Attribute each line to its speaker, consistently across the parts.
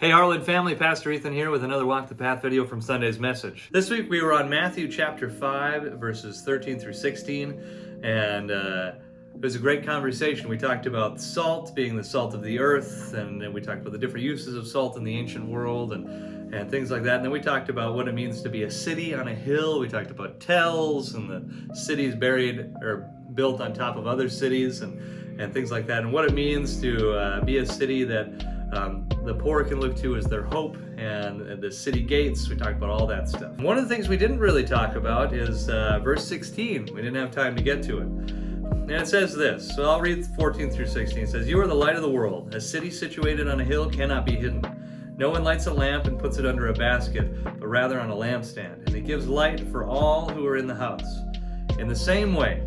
Speaker 1: Hey Harlan family, Pastor Ethan here with another Walk the Path video from Sunday's message. This week we were on Matthew chapter 5, verses 13 through 16, and it was a great conversation. We talked about salt being the salt of the earth, and then we talked about the different uses of salt in the ancient world and things like that. And then we talked about what it means to be a city on a hill. We talked about tells and the cities buried or built on top of other cities and things like that, and what it means to be a city that the poor can look to as their hope, and the city gates. We talked about all that stuff. One of the things we didn't really talk about is verse 16. We didn't have time to get to it. And it says this, so I'll read 14 through 16. It says, "You are the light of the world. A city situated on a hill cannot be hidden. No one lights a lamp and puts it under a basket, but rather on a lampstand, and it gives light for all who are in the house. In the same way,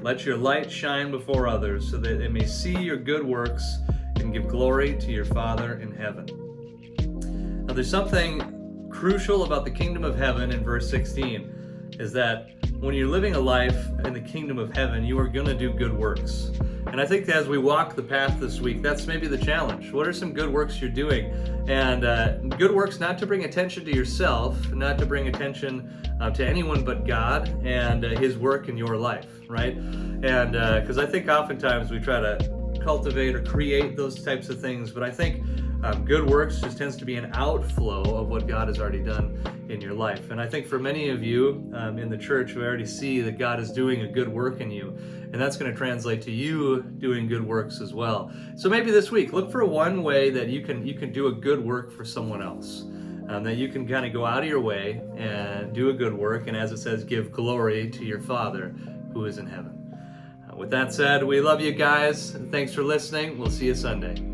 Speaker 1: let your light shine before others, so that they may see your good works and give glory to your Father in heaven." Now there's something crucial about the kingdom of heaven in verse 16, is that when you're living a life in the kingdom of heaven, you are going to do good works. And I think as we walk the path this week, that's maybe the challenge. What are some good works you're doing? And good works not to bring attention to yourself, not to bring attention to anyone but God and His work in your life, right? And because I think oftentimes we try to cultivate or create those types of things, but I think good works just tends to be an outflow of what God has already done in your life. And I think for many of you in the church, we already see that God is doing a good work in you, and that's going to translate to you doing good works as well. So maybe this week, look for one way that you can do a good work for someone else, that you can kind of go out of your way and do a good work, and as it says, give glory to your Father who is in heaven. With that said, we love you guys. Thanks for listening. We'll see you Sunday.